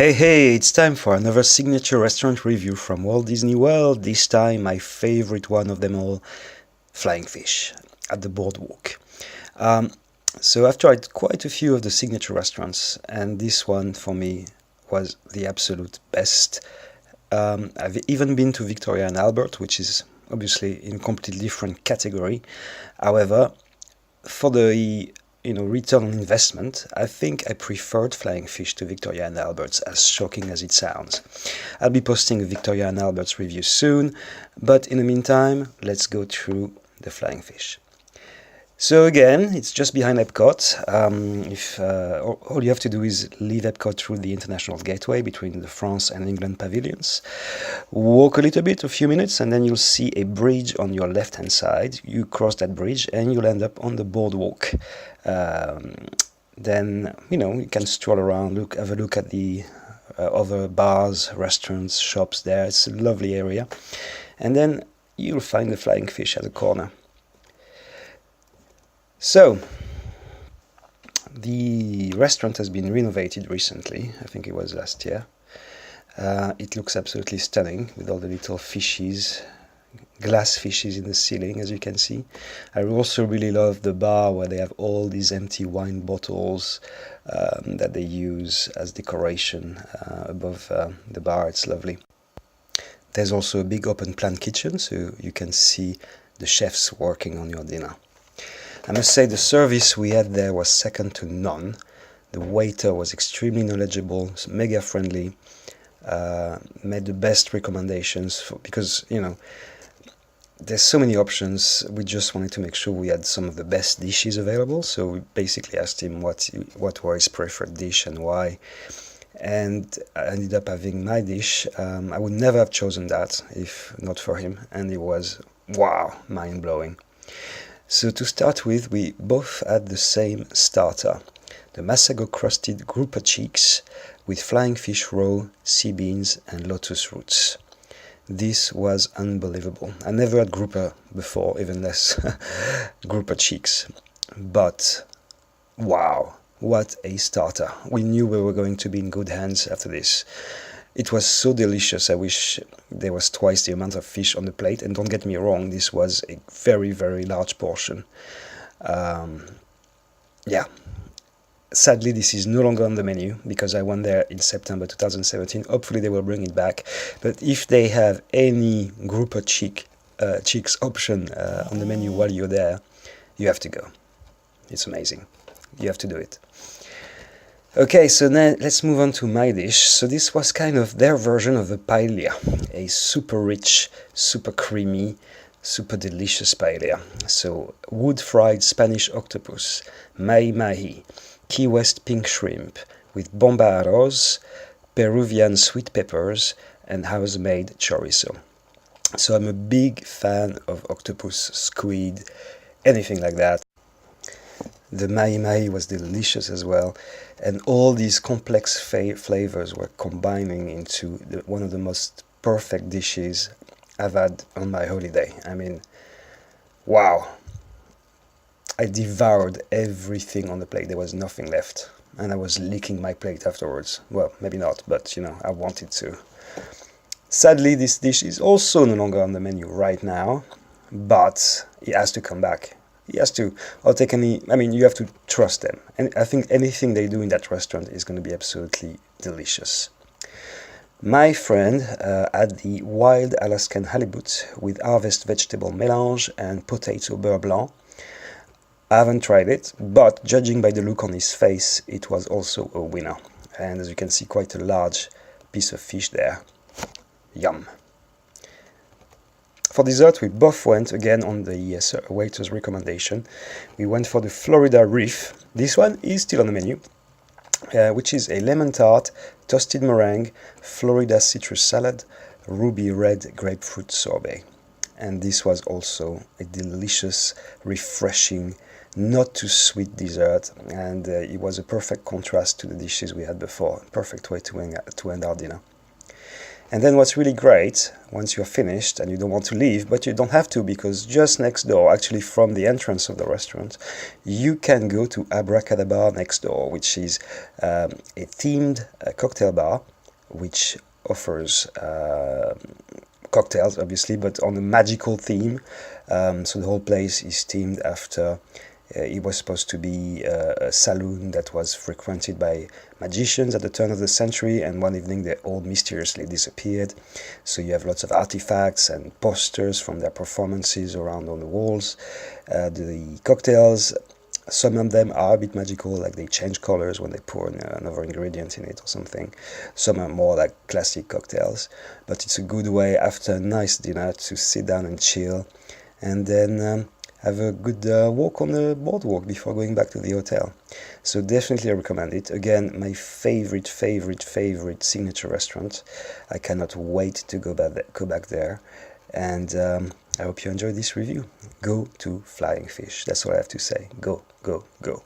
Hey, it's time for another signature restaurant review from Walt Disney World. This time, my favorite one of them all, Flying Fish at the Boardwalk. Um, so I've tried quite a few of the signature restaurants, and this one for me was the absolute best. I've even been to Victoria and Albert, which is obviously in a completely different category. However, for the return on investment, I think I preferred Flying Fish to Victoria and Albert's, as shocking as it sounds. I'll be posting a Victoria and Albert's review soon, but in the meantime, let's go through the Flying Fish. So again, it's just behind Epcot. If all you have to do is leave Epcot through the International Gateway between the France and England pavilions, walk a little bit, a few minutes, and then you'll see a bridge on your left-hand side. You cross that bridge and you'll end up on the boardwalk. Then you can stroll around, have a look at the other bars, restaurants, shops there. It's a lovely area, and then you'll find the Flying Fish at the corner. So, the restaurant has been renovated recently. I think it was last year. It looks absolutely stunning with all the little fishes, glass fishes in the ceiling, as you can see. I also really love the bar where they have all these empty wine bottles that they use as decoration above the bar. It's lovely. There's also a big open plan kitchen, so you can see the chefs working on your dinner. I must say the service we had there was second to none. The waiter was extremely knowledgeable, mega friendly, made the best recommendations because there's so many options. We just wanted to make sure we had some of the best dishes available, so we basically asked him what were his preferred dish and why, and I ended up having my dish. I would never have chosen that if not for him, and it was, wow, mind-blowing. So to start with, we both had the same starter, the Masago-Crusted grouper cheeks with flying fish roe, sea beans and lotus roots. This was unbelievable. I never had grouper before, even less grouper cheeks. But wow, what a starter. We knew we were going to be in good hands after this. It was so delicious. I wish there was twice the amount of fish on the plate. And don't get me wrong, this was a very, very large portion. Yeah. Sadly, this is no longer on the menu because I went there in September 2017. Hopefully they will bring it back. But if they have any grouper cheeks option on the menu while you're there, you have to go. It's amazing. You have to do it. Okay, so now let's move on to my dish. So this was kind of their version of a paella, a super rich, super creamy, super delicious paella. So wood-fried Spanish octopus, mahi-mahi, Key West pink shrimp with bomba arroz, Peruvian sweet peppers, and house-made chorizo. So I'm a big fan of octopus, squid, anything like that. The mahi-mahi was delicious as well, and all these complex flavors were combining into one of the most perfect dishes I've had on my holiday. I mean, wow. I devoured everything on the plate. There was nothing left, and I was licking my plate afterwards. Well, maybe not, but I wanted to. Sadly, this dish is also no longer on the menu right now, but it has to come back. He has to, or take any, you have to trust them. And I think anything they do in that restaurant is going to be absolutely delicious. My friend had the wild Alaskan halibut with harvest vegetable melange and potato beurre blanc. I haven't tried it, but judging by the look on his face, it was also a winner. And as you can see, quite a large piece of fish there. Yum. For dessert, we both went again on the waiter's recommendation. We went for the Florida Reef. This one is still on the menu, which is a lemon tart, toasted meringue, Florida citrus salad, ruby red grapefruit sorbet. And this was also a delicious, refreshing, not too sweet dessert, and it was a perfect contrast to the dishes we had before. Perfect way to end our dinner. And then what's really great, once you're finished and you don't want to leave, but you don't have to, because just next door, actually from the entrance of the restaurant, you can go to Abracadabra next door, which is a themed cocktail bar, which offers cocktails, obviously, but on a magical theme. So the whole place is themed after it was supposed to be a saloon that was frequented by magicians at the turn of the century, and one evening they all mysteriously disappeared. So you have lots of artifacts and posters from their performances around on the walls. The cocktails, some of them are a bit magical, like they change colors when they pour another ingredient in it or something. Some are more like classic cocktails, but it's a good way after a nice dinner to sit down and chill, and then have a good walk on the boardwalk before going back to the hotel. So definitely recommend it. Again, my favorite signature restaurant. I cannot wait to go back there. And I hope you enjoyed this review. Go to Flying Fish. That's all I have to say. Go, go, go.